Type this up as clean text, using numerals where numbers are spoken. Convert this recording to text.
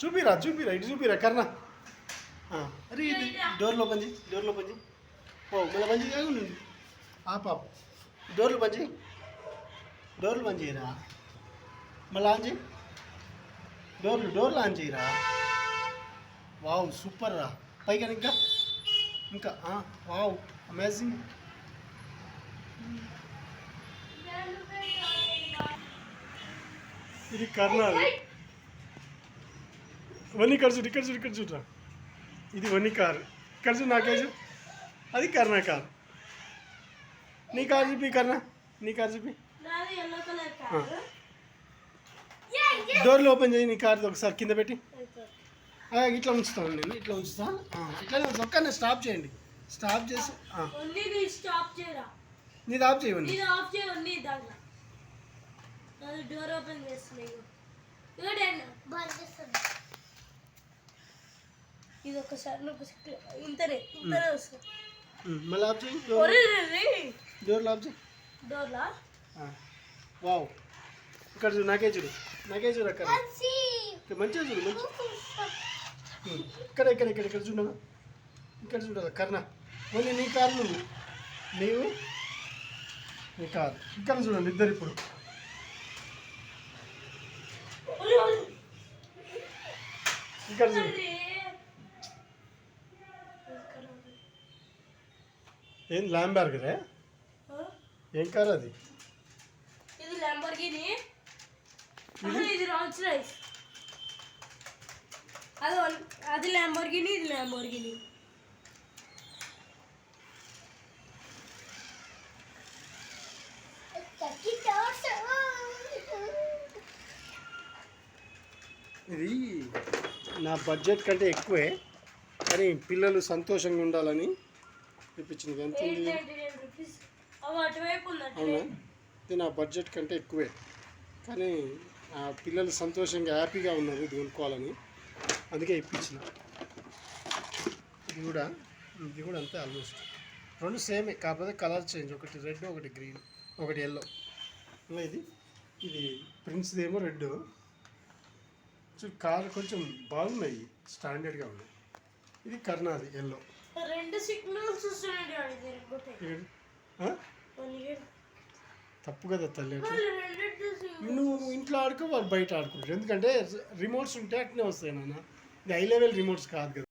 చూపిరా చూపిరా ఇటు చూపిరా కర్ణ అరే ఇది డోర్లో పంచి డోర్లో పంచి ఓ మళ్ళీ పంచి కాదు పాప డోర్లు పంచి డోర్లు పంచి చేయరా మళ్ళీ ఆన్ చేయి డోర్లు ఆన్ చేయరా వావ్ సూపర్ రా పైగా ఇంకా ఇంకా వావ్ అమేజింగ్ ఇది కర్ణాలు వన్నీ ఇక్కడ చూడరా ఇది వన్నీ కారు ఇక్కడ చూడు నాకేజు అది కర్ణ కారు నీ కారు చూపి కర్ణ నీ కారు చూపి డోర్లు ఓపెన్ చేయి నీ కారు ఒకసారి కింద పెట్టి ఇట్లా ఉంచుతాను నేను ఇట్లా ఉంచుతాను ఇట్లా ఒక్కనే స్టాప్ చేయండి స్టాప్ చేసి నీది ఆఫ్ చేయండి డోర్ ఓపెన్ చేస్తున్నాయి ఇది ఒకసారి ఇంతనే వస్తుంది మళ్ళీ ఆఫ్ చేయి డోర్లు ఆఫ్ చేయి డోర్లా వావ్ ఇక్కడ చూడు నాకే చూడు అక్కడ మంచిగా చూడు మంచి ఇక్కడ చూడ ఇక్కడ చూడాలి కర్ణ ఓన్లీ నీ కారు నువ్వు నీవు నీ కారు ఇక్కడ చూడండి ఇద్దరు ఇప్పుడు ఇక్కడ చూడు ఏం ల్యాంబర్గరే ఏం కారు అది ఇది ల్యాంబర్గిని ఇది రోల్స్ రాయ్స్ అది ల్యాంబర్గిని ఇది ల్యాంబర్గిని ఇది నా బడ్జెట్ కంటే ఎక్కువే కానీ పిల్లలు సంతోషంగా ఉండాలని తెప్పించింది ఎంత ఉంది అవునా ఇది నా బడ్జెట్ కంటే ఎక్కువే కానీ ఆ పిల్లలు సంతోషంగా హ్యాపీగా ఉన్నారు ఇది కొనుక్కోవాలని అందుకే ఇప్పించిన ఇది కూడా అంతే ఆల్మోస్ట్ రెండు సేమే కాకపోతే కలర్ చేంజ్ ఒకటి రెడ్ ఒకటి గ్రీన్ ఒకటి ఎల్లో ఇది ప్రిన్స్దేమో రెడ్ కారు కొంచెం బాగున్నాయి స్టాండర్డ్గా ఉన్నాయి ఇది కర్ణాది ఎల్లో తప్పు కదా తల్లి నువ్వు ఇంట్లో ఆడుకో వాళ్ళు బయట ఆడుకుంటారు ఎందుకంటే రిమోట్స్ ఉంటే అట్నే వస్తాయి నాన్న ఇది హై లెవెల్ రిమోట్స్ కాదు కదా